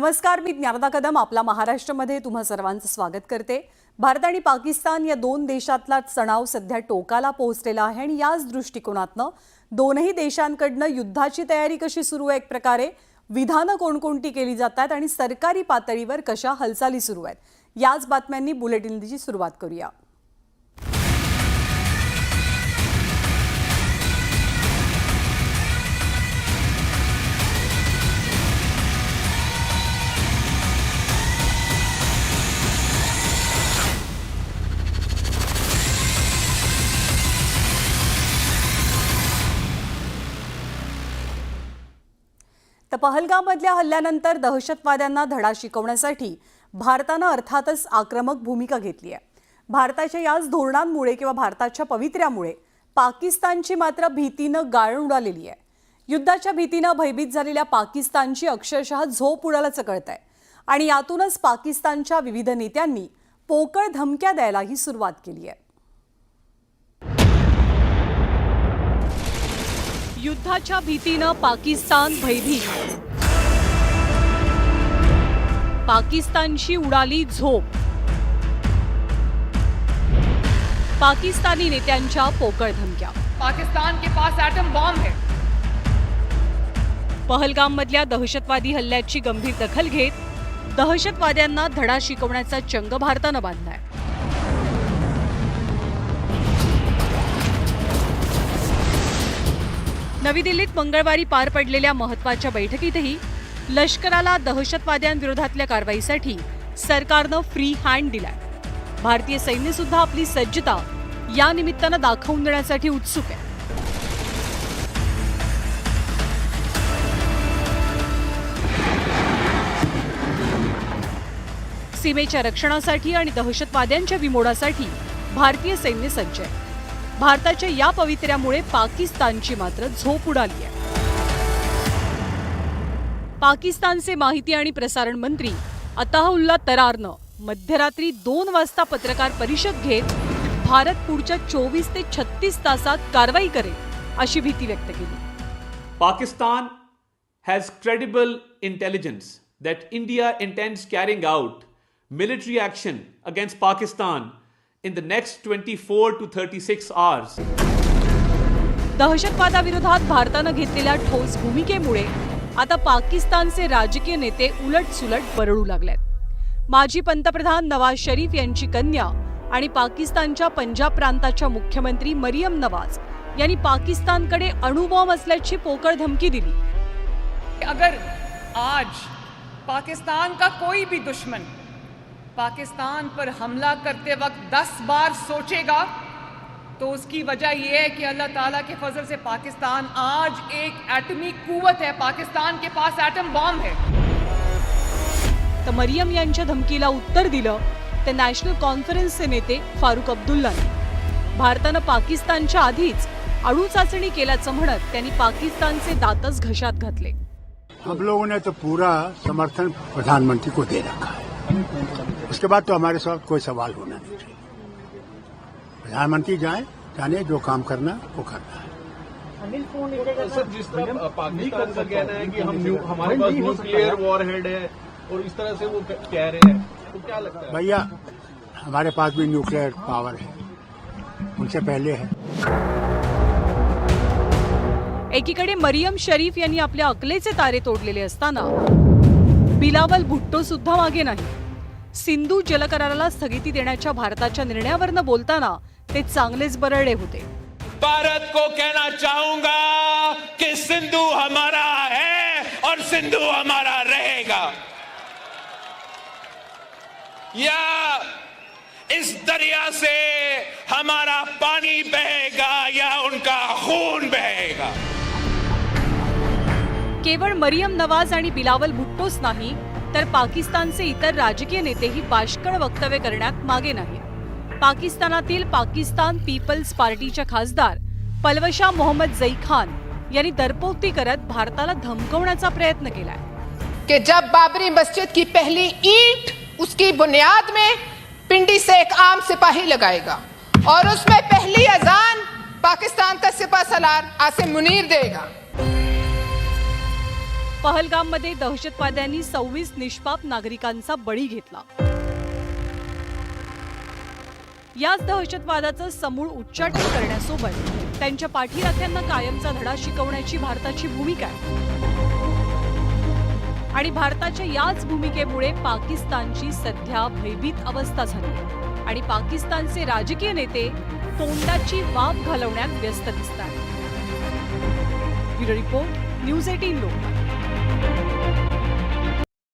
नमस्कार, मी ज्ञानदा कदम आपला महाराष्ट्रामध्ये तुम्हा सर्वांचं स्वागत करते। भारत आणि पाकिस्तान या दोन देशातला तणाव सध्या टोकाला पोहोचलेला आहे आणि याच दृष्टिकोनातनं दोनही देशांकडनं युद्धाची तयारी कशी सुरू आहे, एक प्रकारे विधानं कोणकोणती केली जातात आणि सरकारी पातळीवर कशा हालचाली सुरू आहेत, याच बातम्यांनी बुलेटिनची सुरुवात करूया। तर पहलगाममधल्या हल्ल्यानंतर दहशतवाद्यांना धडा शिकवण्यासाठी भारतानं अर्थातच आक्रमक भूमिका घेतली आहे। भारताच्या याच धोरणांमुळे किंवा भारताच्या पवित्र्यामुळे पाकिस्तानची मात्र भीतीनं गाळण उडालेली आहे। युद्धाच्या भीतीनं भयभीत झालेल्या पाकिस्तानची अक्षरशः झोप उडाल्याचं कळतंय आणि यातूनच पाकिस्तानच्या विविध नेत्यांनी पोकळ धमक्या द्यायलाही सुरुवात केली आहे। युद्धाच्या भीतीनं पाकिस्तान भयभीत, पाकिस्तानची उडाली झोप, पाकिस्तानी नेत्यांच्या पोकळ धमक्या। पाकिस्तान के पास एटम बॉम्ब है। पहलगाममधल्या दहशतवादी हल्ल्याची गंभीर दखल घेत दहशतवाद्यांना धडा शिकवण्याचा चंग भारतानं बांधलाय। नवी दिल्लीत मंगळवारी पार पडलेल्या महत्त्वाच्या बैठकीतही लष्कराला दहशतवाद्यांविरोधातल्या कारवाईसाठी सरकारनं फ्री हँड दिलाय। भारतीय सैन्य सुद्धा आपली सज्जता या निमित्तानं दाखवून देण्यासाठी उत्सुक आहे। सीमेच्या रक्षणासाठी आणि दहशतवाद्यांच्या बिमोडासाठी भारतीय सैन्य सज्ज आहे। भारताच्या या पवित्र्यामुळे पाकिस्तानची मात्र झोप उडाली आहे। पाकिस्तानचे माहिती आणि प्रसारण मंत्री अताउल्ला तरारनं मध्यरात्री 2 वाजता पत्रकार परिषद घेत भारत पुढच्या 24 ते 36 तासात कारवाई करेल अशी भीती व्यक्त केली। Pakistan has credible intelligence that India intends carrying out military action against Pakistan in the next 24 to 36 hours. दहशतवादाविरोधात भारतानं घेतलेल्या ठोस भूमिकेमुळे आता पाकिस्तानचे राजकीय नेते उलटसुलट बरळू लागलेत। माजी पंतप्रधान नवाज शरीफ यांची कन्या आणि पाकिस्तानच्या पंजाब प्रांताच्या मुख्यमंत्री मरियम नवाज यांनी पाकिस्तानकडे अणुबॉम्ब असल्याची पोकळ धमकी दिली। अगर आज पाकिस्तान का कोई भी दुश्मन पाकिस्तान पर हमला करते वक्त 10 बार सोचेगा तो उसकी वजह यह है कि अल्लाह ताला के फजल से पाकिस्तान आज एक एटमी कुव्वत है। पाकिस्तान के पास एटम बॉम्ब है। तर मरियम यांच्या धमकीला उत्तर दिलं ते नॅशनल कॉन्फरन्सचे नेते फारुख अब्दुल्लाने। भारतानं पाकिस्तानच्या आधीच अणु चाचणी केल्याचं म्हणत त्यांनी पाकिस्तानचे दातच घशात घातले। हम लोगों ने तो पूरा समर्थन प्रधानमंत्री को दे रखा है, उसके बाद तो हमारे साथ कोई सवाल होना नहीं चाहिए। प्रधानमंत्री जाने जो काम करना वो करना है। सर, जिस तरह पाकिस्तान का कहना है कि हमारे पास न्यूक्लियर वॉरहेड है और इस तरह से वो कह रहे हैं, तो क्या लगता है? भैया, हमारे पास भी न्यूक्लियर पावर है, उनसे पहले है। एकीकडे मरियम शरीफ यांनी आपल्या अकलेचे तारे तोडलेले असताना बिलावल भुट्टो सुद्धा मागे नाही। सिंधू जलकराराला स्थगिती देण्याच्या भारताच्या निर्णयावरनं बोलताना ते चांगलेच बरळले होते। भारत को कहना चाहूंगा कि सिंधु हमारा है और सिंधु हमारा रहेगा। या इस दरिया से हमारा पानी बहेगा या उनका खून बहेगा। केवळ मरियम नवाज आणि बिलावल भुट्टोच नाही तर पाकिस्तानचे इतर राजकीय नेतेही बाष्कळ वक्तव्य करण्यात मागे नाही। पाकिस्तानातील पाकिस्तान पीपल्स पार्टीच्या खासदार पलवशा मोहम्मद जई खान यांनी दरपोक्ती करत भारताला धमकवण्याचा प्रयत्न केलाय कि जब बाबरी मस्जिद की पहली ईंट उसकी बुनियाद में पिंडी से एक आम सिपाही लगाएगा और उसमें पहली अजान पाकिस्तान का सिपह सलार आसिम मुनीर देगा। पहलगाममध्ये दहशतवाद्यांनी 26 निष्पाप नागरिकांचा बळी घेतला. याच दहशतवादाचं समूळ उच्चाटन करण्यासोबत त्यांच्या पाठीराख्यांना कायमचा धडा शिकवण्याची भारताची भूमिका आहे. आणि भारताच्या याच भूमिकेमुळे पाकिस्तानची सध्या भयभीत अवस्था झाली आहे आणि पाकिस्तानचे राजकीय नेते तोंडाची वाफ घालवण्यात व्यस्त दिसतात. Bureau report, news 18 Lokmat.